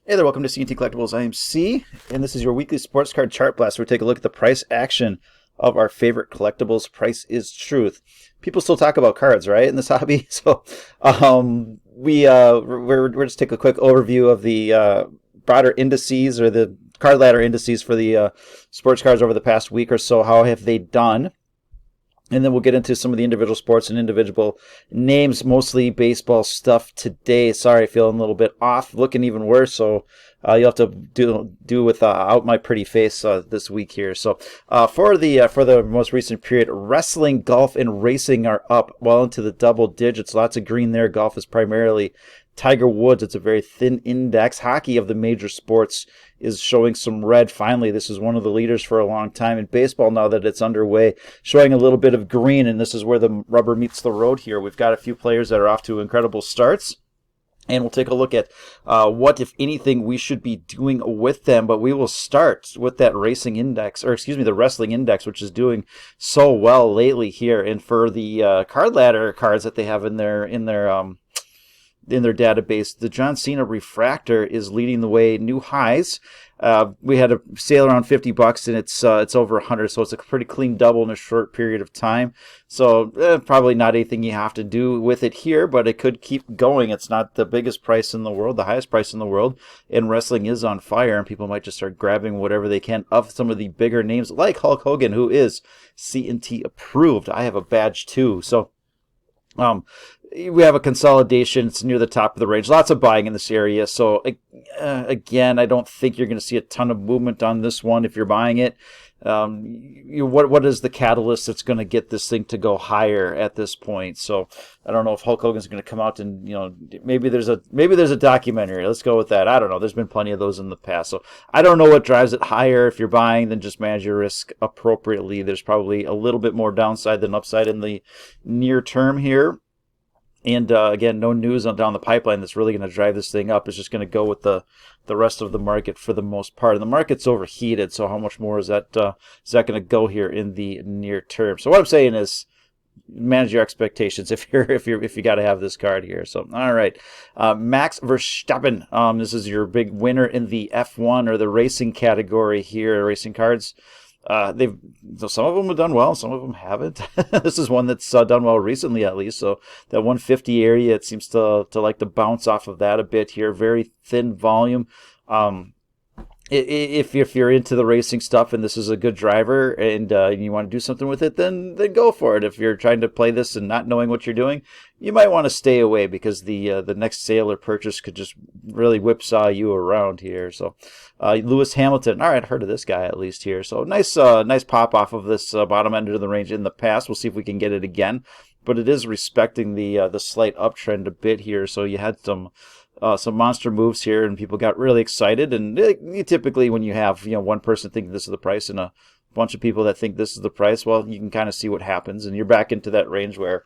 Hey there, welcome to CNT Collectibles. I am C, and this is your weekly sports card chart blast where we take a look at the price action of our favorite collectibles. Price is truth. People still talk about cards, right, in this hobby? So, we're just take a quick overview of the broader indices or the card ladder indices for the sports cards over the past week or so. How have they done? And then we'll get into some of the individual sports and individual names, mostly baseball stuff today. Sorry, feeling a little bit off, looking even worse. So you'll have to do without my pretty face this week here. So for the most recent period, wrestling, golf, and racing are up well into the double digits. Lots of green there. Golf is primarily Tiger Woods. It's a very thin index. Hockey of the major sports is showing some red. Finally, this is one of the leaders for a long time. In baseball, now that it's underway, showing a little bit of green, and this is where the rubber meets the road here. We've got a few players that are off to incredible starts, and we'll take a look at what, if anything, we should be doing with them. But we will start with that racing index, or excuse me, the wrestling index, which is doing so well lately here. And for the card ladder cards that they have in their database, the John Cena Refractor is leading the way, new highs. We had a sale around $50, and it's over 100, so it's a pretty clean double in a short period of time. So probably not anything you have to do with it here, but it could keep going. It's not the biggest price in the world, the highest price in the world, and wrestling is on fire, and people might just start grabbing whatever they can of some of the bigger names, like Hulk Hogan, who is CNT approved. I have a badge too, so we have a consolidation. It's near the top of the range. Lots of buying in this area. So again, I don't think you're going to see a ton of movement on this one if you're buying it. What is the catalyst that's going to get this thing to go higher at this point? So I don't know if Hulk Hogan's going to come out and maybe there's a documentary. Let's go with that. I don't know. There's been plenty of those in the past. So I don't know what drives it higher. If you're buying, then just manage your risk appropriately. There's probably a little bit more downside than upside in the near term here. And again, no news down the pipeline that's really going to drive this thing up. It's just going to go with the rest of the market for the most part. And the market's overheated, so how much more is that going to go here in the near term? So what I'm saying is, manage your expectations if you got to have this card here. So all right, Max Verstappen. This is your big winner in the F1 or the racing category here. Racing cards. Some of them have done well, some of them haven't. This is one that's done well recently, at least. So that 150 area, it seems to like to bounce off of that a bit here. Very thin volume. If you're into the racing stuff and this is a good driver and you want to do something with it, then go for it. If you're trying to play this and not knowing what you're doing, you might want to stay away because the next sale or purchase could just really whipsaw you around here. So Lewis Hamilton, all right, heard of this guy at least here. So nice pop off of this bottom end of the range in the past. We'll see if we can get it again, but it is respecting the slight uptrend a bit here. So you had some monster moves here, and people got really excited. And typically, when you have one person thinking this is the price and a bunch of people that think this is the price, well, you can kind of see what happens, and you're back into that range where,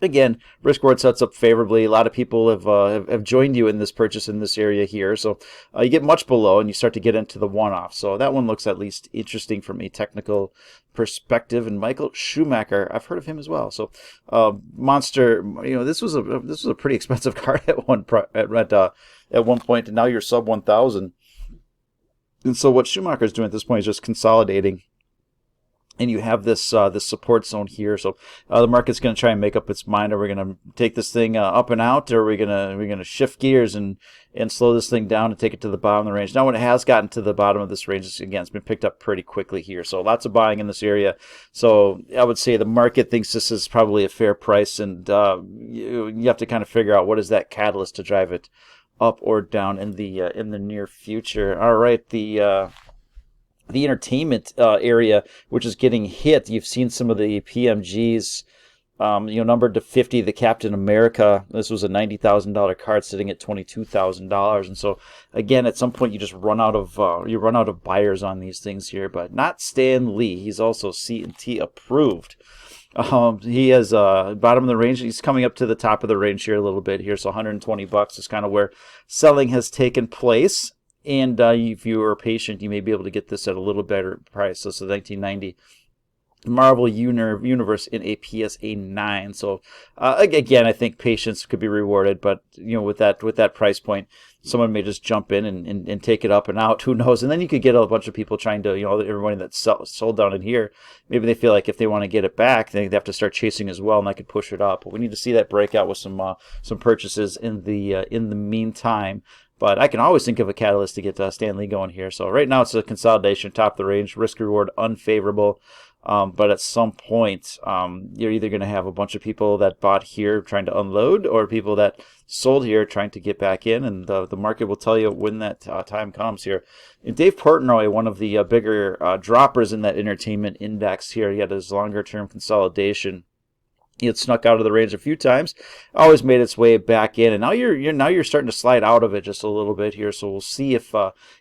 again, risk reward sets up favorably. A lot of people have joined you in this purchase in this area here, so you get much below, and you start to get into the one-off. So that one looks at least interesting from a technical perspective. And Michael Schumacher, I've heard of him as well. So monster, this was a pretty expensive card at one point, and now you're sub 1,000. And so what Schumacher's doing at this point is just consolidating. And you have this support zone here, so the market's going to try and make up its mind. Are we going to take this thing up and out, or are we going to shift gears and slow this thing down and take it to the bottom of the range? Now, when it has gotten to the bottom of this range, again, it's been picked up pretty quickly here. So lots of buying in this area. So I would say the market thinks this is probably a fair price, and you have to kind of figure out what is that catalyst to drive it up or down in the near future. All right, the entertainment area, which is getting hit. You've seen some of the PMGs, numbered to 50. The Captain America, this was a $90,000 card sitting at $22,000. And so, again, at some point you just run out of buyers on these things here. But not Stan Lee. He's also CNT approved. He has bottom of the range. He's coming up to the top of the range here a little bit here. So $120 is kind of where selling has taken place. And if you are patient, you may be able to get this at a little better price. So it's a 1990 Marvel Universe in a PSA 9. So again, I think patience could be rewarded, but with that price point, someone may just jump in and take it up and out. Who knows? And then you could get a bunch of people trying to, everybody that's sold down in here, maybe they feel like if they want to get it back, they have to start chasing as well, and that could push it up. But we need to see that breakout with some purchases in the meantime. But I can always think of a catalyst to get Stan Lee going here. So right now it's a consolidation, top of the range, risk reward unfavorable. But at some point, you're either going to have a bunch of people that bought here trying to unload, or people that sold here trying to get back in, and the market will tell you when that time comes here. And Dave Portnoy, one of the bigger droppers in that entertainment index here, he had his longer-term consolidation. He had snuck out of the range a few times, always made its way back in, and now you're starting to slide out of it just a little bit here. So we'll see if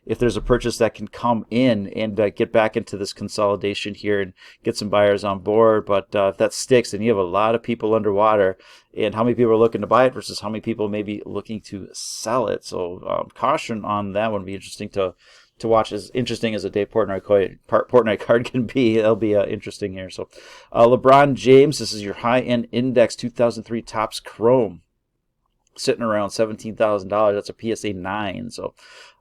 there's a purchase that can come in and get back into this consolidation here and get some buyers on board. But if that sticks, and you have a lot of people underwater, and how many people are looking to buy it versus how many people may be looking to sell it. So caution on that one. Be interesting to watch. As interesting as a Dave Portnoy card can be, it'll be interesting here. So LeBron James, this is your high-end index 2003 Topps Chrome, sitting around $17,000. That's a PSA 9. So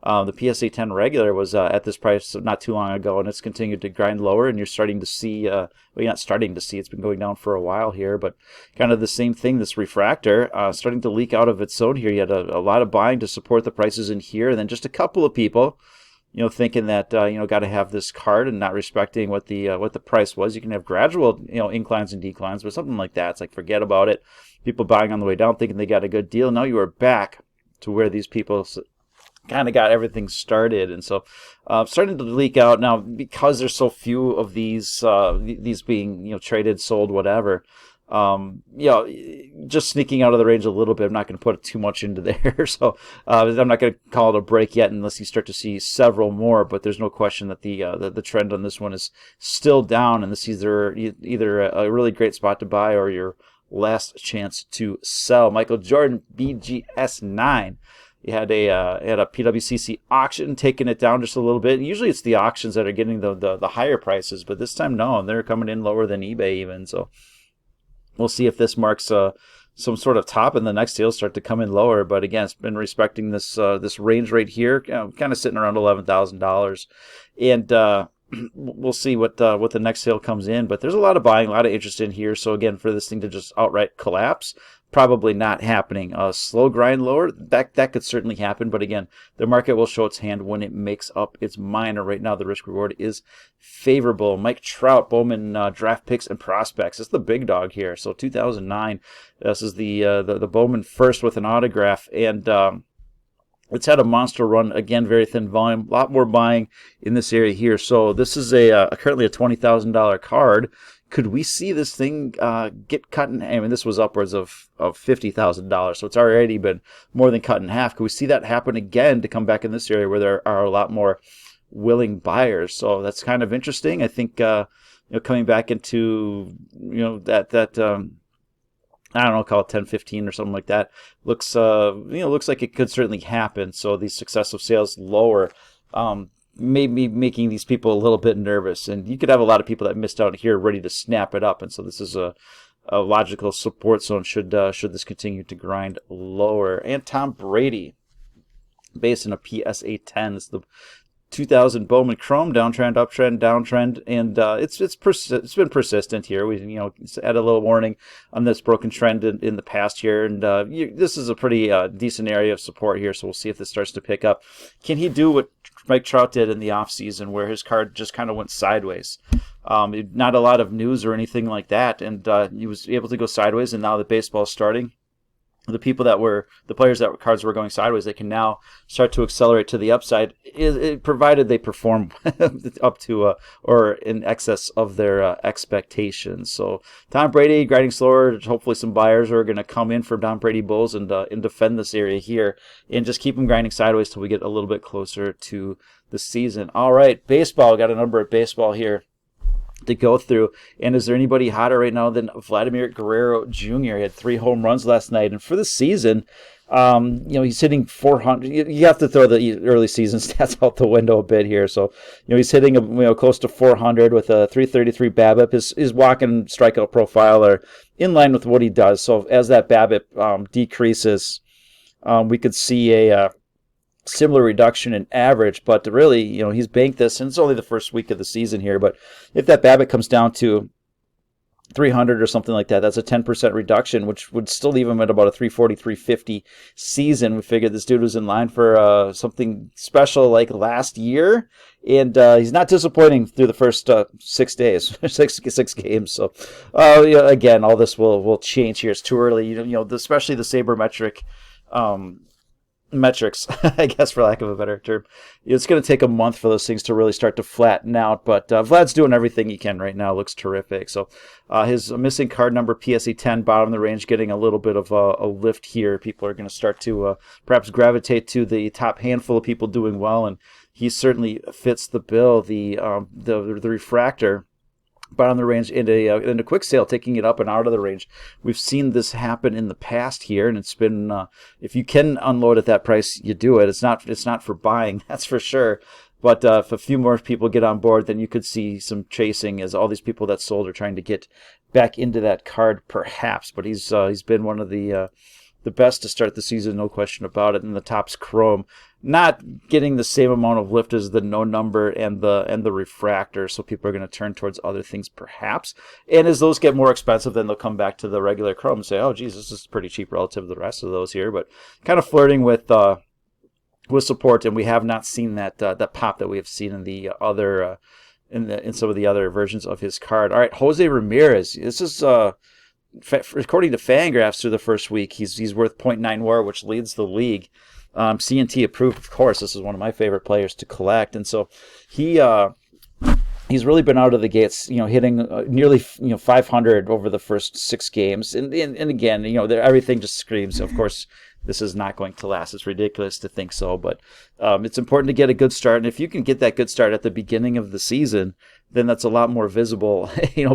the PSA 10 regular was at this price not too long ago, and it's continued to grind lower, and you're starting to see, well, you're not starting to see, it's been going down for a while here, but kind of the same thing, this refractor starting to leak out of its zone here. You had a lot of buying to support the prices in here, and then just a couple of people thinking that got to have this card and not respecting what the price was. You can have gradual inclines and declines, but something like that, it's like forget about it. People buying on the way down, thinking they got a good deal. Now you are back to where these people kind of got everything started, and so starting to leak out now because there's so few of these being traded, sold, whatever. Just sneaking out of the range a little bit. I'm not going to put too much into there, so I'm not going to call it a break yet unless you start to see several more. But there's no question that the trend on this one is still down, and this is either a really great spot to buy or your last chance to sell. Michael Jordan BGS 9. You had a PWCC auction, taking it down just a little bit. And usually it's the auctions that are getting the higher prices, but this time no, they're coming in lower than eBay even. So we'll see if this marks some sort of top, and the next sales start to come in lower. But again, it's been respecting this range right here, kind of sitting around $11,000, and we'll see what the next sale comes in. But there's a lot of buying, a lot of interest in here. So again, for this thing to just outright collapse, probably not happening. Slow grind lower, that could certainly happen, but again, the market will show its hand when it makes up its mind. Right now, the risk reward is favorable. Mike Trout, Bowman draft picks and prospects. It's the big dog here. So 2009, this is the Bowman first with an autograph, and it's had a monster run. Again, very thin volume, a lot more buying in this area here. So this is currently a $20,000 card. Could we see this thing get cut in? I mean, this was upwards of $50,000, so it's already been more than cut in half. Could we see that happen again to come back in this area where there are a lot more willing buyers? So that's kind of interesting. I think coming back into that I don't know, call it 10-15 or something like that. Looks like it could certainly happen. So these successive sales lower. Maybe making these people a little bit nervous, and you could have a lot of people that missed out here ready to snap it up, and so this is a logical support zone should this continue to grind lower. And Tom Brady, based on a PSA 10, it's the 2000 Bowman Chrome, downtrend, uptrend, downtrend, and it's been persistent here. We had a little warning on this broken trend in the past here, and this is a pretty decent area of support here. So we'll see if this starts to pick up. Can he do what Mike Trout did in the offseason, where his card just kind of went sideways? Not a lot of news or anything like that, and he was able to go sideways. And now that baseball is starting, the players that cards were going sideways, they can now start to accelerate to the upside, provided they perform up to or in excess of their expectations. So Tom Brady grinding slower. Hopefully some buyers are going to come in for Tom Brady bulls and defend this area here and just keep them grinding sideways till we get a little bit closer to the season. All right, baseball. Got a number of baseball here to go through. And is there anybody hotter right now than Vladimir Guerrero Jr.? He had 3 home runs last night. And for the season, He's hitting 400. You have to throw the early season stats out the window a bit here. So, he's hitting close to 400 with a 333 BABIP. His walk and strikeout profile are in line with what he does. So as that BABIP decreases, we could see a similar reduction in average. But really, he's banked this, and it's only the first week of the season here. But if that BABIP comes down to 300 or something like that, that's a 10% reduction, which would still leave him at about a 340, 350 season. We figured this dude was in line for something special like last year, and he's not disappointing through the first 6 days, six games. So, again, all this will change here. It's too early, especially the sabermetric metrics, I guess, for lack of a better term. It's going to take a month for those things to really start to flatten out, but Vlad's doing everything he can right now. Looks terrific. So his missing card number, PSE 10, bottom of the range, getting a little bit of a lift here. People are going to start to perhaps gravitate to the top handful of people doing well, and he certainly fits the bill. The refractor, bottom of the range, in a quick sale, taking it up and out of the range. We've seen this happen in the past here, and it's been if you can unload at that price, you do it. It's not for buying, that's for sure. But if a few more people get on board, then you could see some chasing as all these people that sold are trying to get back into that card, perhaps. But he's been one of the best to start the season, no question about it. And the top's chrome, not getting the same amount of lift as the no number and the refractor, so people are going to turn towards other things perhaps. And as those get more expensive, then they'll come back to the regular chrome and say, oh geez, this is pretty cheap relative to the rest of those here. But kind of flirting with support, and we have not seen that pop that we have seen in the other in some of the other versions of his card. All right, Jose Ramirez. This is according to Fangraphs through the first week, he's worth 0.9 WAR, which leads the league. CNT approved, of course. This is one of my favorite players to collect, and so he's really been out of the gates, hitting nearly 500 over the first 6 games, and again, everything just screams, of course, this is not going to last. It's ridiculous to think so, but it's important to get a good start, and if you can get that good start at the beginning of the season, then that's a lot more visible.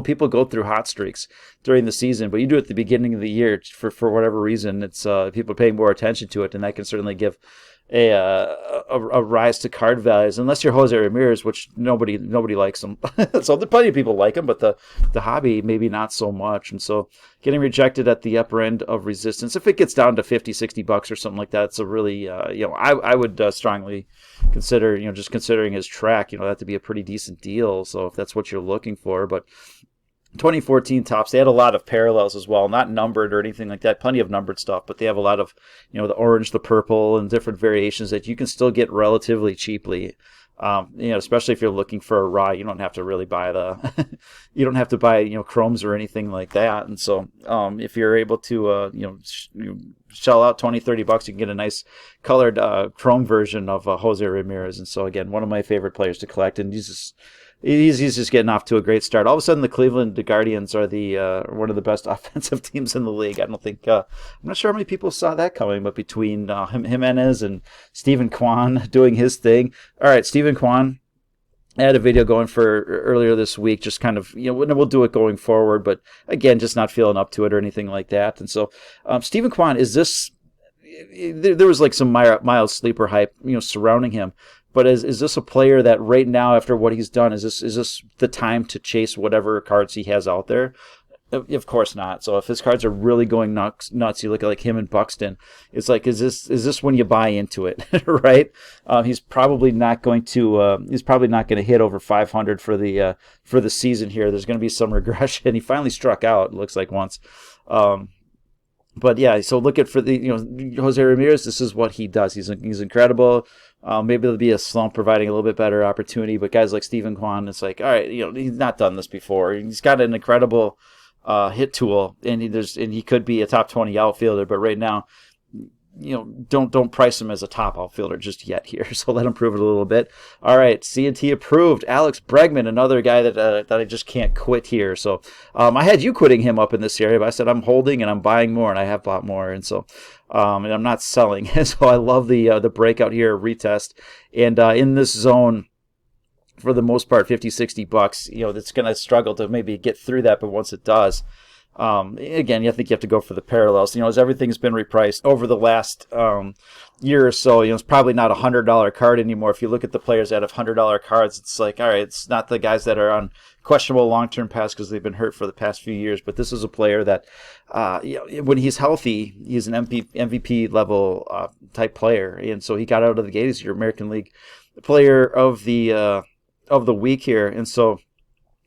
People go through hot streaks during the season, but you do it at the beginning of the year for whatever reason. It's people are paying more attention to it, and that can certainly give a rise to card values. Unless you're Jose Ramirez, which nobody likes him. So plenty of people like him, but the hobby maybe not so much. And so getting rejected at the upper end of resistance, if it gets down to $50-$60 or something like that, it's a really I would strongly consider just considering his track, that to be a pretty decent deal. So if that's what you're looking for, but 2014 tops, they had a lot of parallels as well, not numbered or anything like that, plenty of numbered stuff, but they have a lot of the orange, the purple, and different variations that you can still get relatively cheaply. Especially if you're looking for a raw, you don't have to really buy you don't have to buy chromes or anything like that. And so if you're able to shell out $20-$30, you can get a nice colored chrome version of Jose Ramirez. And so again, one of my favorite players to collect, and he's just getting off to a great start. All of a sudden, the Cleveland Guardians are the one of the best offensive teams in the league. I don't think I'm not sure how many people saw that coming, but between Jimenez and Stephen Kwan doing his thing. All right, Stephen Kwan. I had a video going for earlier this week, just kind of, we'll do it going forward, but again, just not feeling up to it or anything like that. And so, Stephen Kwan, is this? There was like some mild sleeper hype, surrounding him. But is this a player that right now, after what he's done, is this the time to chase whatever cards he has out there? Of course not. So if his cards are really going nuts, you look at like him and Buxton. It's like, is this when you buy into it, right? He's probably not going to hit over 500 for the season here. There's going to be some regression. He finally struck out, it looks like, once. But yeah, so look at for the Jose Ramirez. This is what he does. He's incredible. Maybe there'll be a slump providing a little bit better opportunity, but guys like Stephen Kwan, it's like, all right, he's not done this before. He's got an incredible hit tool, and he could be a top 20 outfielder, but right now, don't price him as a top outfielder just yet here. So let him prove it a little bit. All right, CNT approved. Alex Bregman, another guy that I just can't quit here. So I had you quitting him up in this area, but I said I'm holding and I'm buying more, and I have bought more, and so and I'm not selling. So I love the breakout here, retest, and in this zone, for the most part, $50-$60. It's going to struggle to maybe get through that, but once it does, Again, I think you have to go for the parallels. As everything's been repriced over the last year or so, it's probably not $100 card anymore. If you look at the players that have $100 cards, it's like, all right, it's not the guys that are on questionable long-term pass because they've been hurt for the past few years. But this is a player that, when he's healthy, he's an MVP level type player, and so he got out of the gate. He's your American League Player of the week here, and so.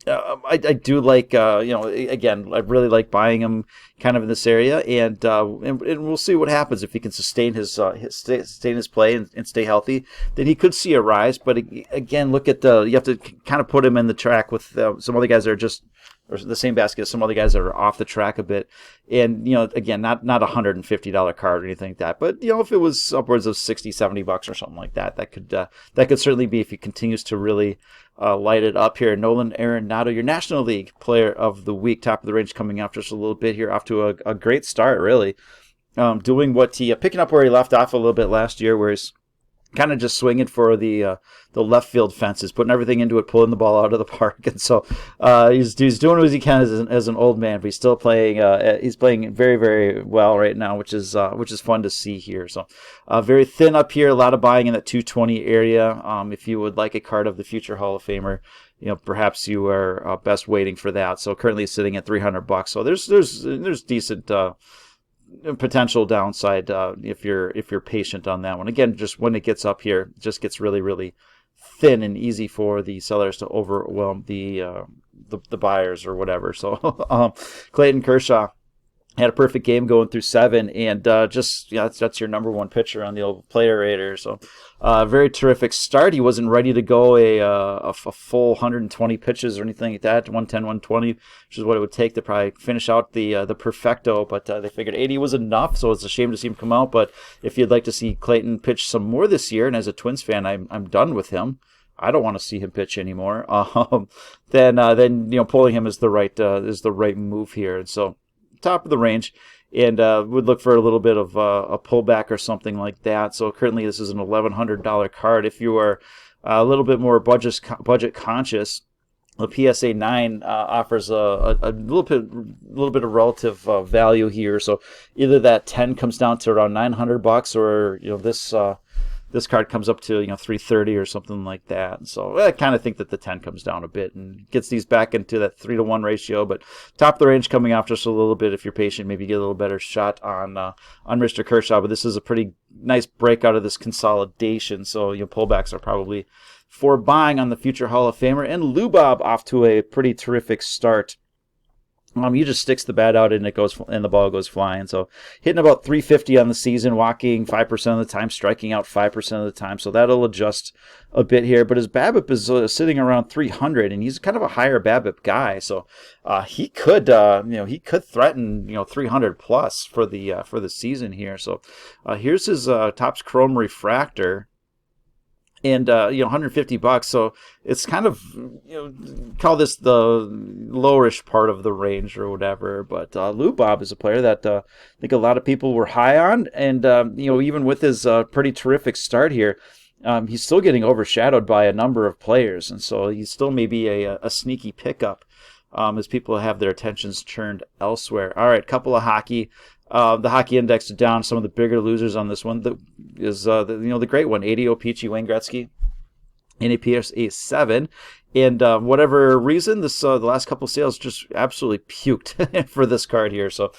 I do like, again, I really like buying him kind of in this area, and we'll see what happens if he can sustain his play and stay healthy. Then he could see a rise, but again, look at you have to kind of put him in the track with some other guys that are just, or the same basket as some other guys that are off the track a bit. And, again, not $150 card or anything like that. But, if it was upwards of $60, $70 or something like that, that could certainly be if he continues to really light it up here. Nolan Arenado, your National League Player of the Week, top of the range, coming up just a little bit here, off to a great start, really. Doing what he, picking up where he left off a little bit last year, where he's kind of just swinging for the left field fences, putting everything into it, pulling the ball out of the park, and so he's doing what he can as an old man, but he's still playing. He's playing very, very well right now, which is fun to see here. So very thin up here, a lot of buying in that 220 area. If you would like a card of the future Hall of Famer, perhaps you are best waiting for that. So currently sitting at $300. So there's decent. Potential downside if you're patient on that one. Again, just when it gets up here, it just gets really, really thin and easy for the sellers to overwhelm the buyers or whatever. So Clayton Kershaw had a perfect game going through 7, and that's your number one pitcher on the old player radar. So very terrific start. He wasn't ready to go a full 120 pitches or anything like that, 110, 120, which is what it would take to probably finish out the perfecto. But they figured 80 was enough, so it's a shame to see him come out. But if you'd like to see Clayton pitch some more this year, and as a Twins fan, I'm done with him. I don't want to see him pitch anymore. Then pulling him is the right move here, and so. Top of the range, and would look for a little bit of a pullback or something like that. So currently this is an $1,100 card. If you are a little bit more budget conscious, the PSA 9 offers a little bit of relative value here. So either that 10 comes down to around $900, or this card comes up to $330 or something like that. So I kind of think that the 10 comes down a bit and gets these back into that 3-to-1 ratio. But top of the range coming off just a little bit. If you're patient, maybe get a little better shot on Mr. Kershaw. But this is a pretty nice break out of this consolidation. So pullbacks are probably for buying on the future Hall of Famer. And Lubob off to a pretty terrific start. He just sticks the bat out and the ball goes flying. So hitting about 350 on the season, walking 5% of the time, striking out 5% of the time. So that'll adjust a bit here. But his BABIP is sitting around 300, and he's kind of a higher BABIP guy. So he could threaten 300 plus for the season here. So here's his Topps Chrome Refractor. And $150, so it's kind of call this the lowish part of the range or whatever. But Lubob is a player that I think a lot of people were high on, and even with his pretty terrific start here, he's still getting overshadowed by a number of players, and so he's still maybe a sneaky pickup as people have their attentions turned elsewhere. All right, couple of hockey. The hockey index is down. Some of the bigger losers on this one is the great one, 80 Opeachy, Wayne Gretzky, in a PSA 7. And whatever reason, the last couple of sales just absolutely puked for this card here. So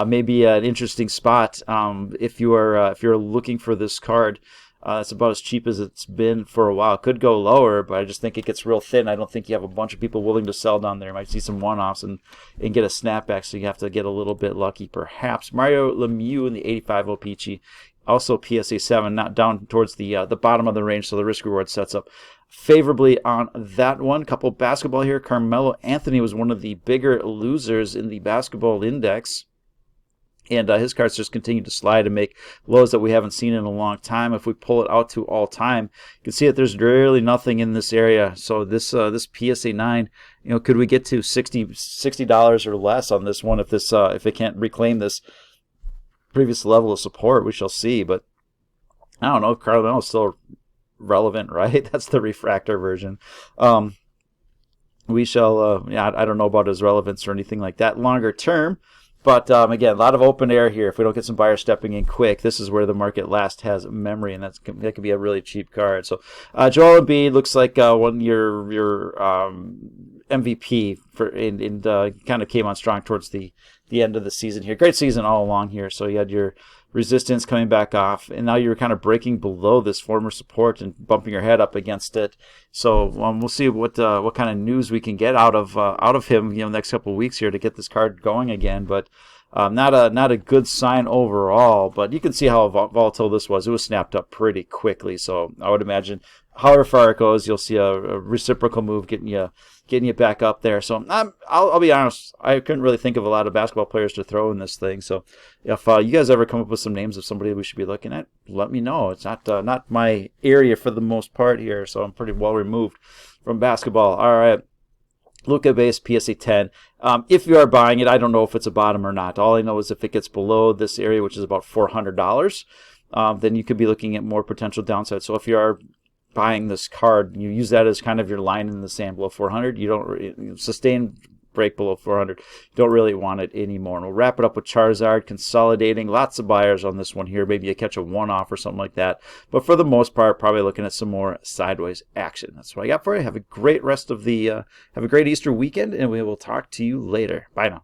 maybe an interesting spot if you're looking for this card. It's about as cheap as it's been for a while. It could go lower, but I just think it gets real thin. I don't think you have a bunch of people willing to sell down there. You might see some one-offs and get a snapback, so you have to get a little bit lucky perhaps. Mario Lemieux in the 85 Opeachy, also PSA 7, not down towards the bottom of the range, so the risk-reward sets up favorably on that one. Couple basketball here. Carmelo Anthony was one of the bigger losers in the basketball index. And his cards just continue to slide and make lows that we haven't seen in a long time. If we pull it out to all time, you can see that there's really nothing in this area. So this PSA 9, could we get to $60 or less on this one if it can't reclaim this previous level of support? We shall see. But I don't know if Carmelo is still relevant, right? That's the refractor version. we shall, yeah, I don't know about his relevance or anything like that longer term. But again, a lot of open air here. If we don't get some buyers stepping in quick, this is where the market last has memory, and that could be a really cheap card. So Joel Embiid looks like one your MVP for and kind of came on strong towards the end of the season here. Great season all along here. So you had your resistance coming back off, and now you're kind of breaking below this former support and bumping your head up against it. So we'll see what kind of news we can get out of him, next couple of weeks here to get this card going again. But not a good sign overall. But you can see how volatile this was. It was snapped up pretty quickly. So I would imagine, however far it goes, you'll see a reciprocal move getting you back up there. So I'll be honest, I couldn't really think of a lot of basketball players to throw in this thing. So if you guys ever come up with some names of somebody we should be looking at, let me know. It's not my area for the most part here, so I'm pretty well removed from basketball. All right. Luka base PSA 10. If you are buying it, I don't know if it's a bottom or not. All I know is if it gets below this area, which is about $400, then you could be looking at more potential downside. So if you are buying this card, you use that as kind of your line in the sand below 400. You don't sustain break below 400. You don't really want it anymore. And we'll wrap it up with Charizard consolidating. Lots of buyers on this one here. Maybe you catch a one-off or something like that. But for the most part, probably looking at some more sideways action. That's what I got for you. Have a great rest of the, have a great Easter weekend, and we will talk to you later. Bye now.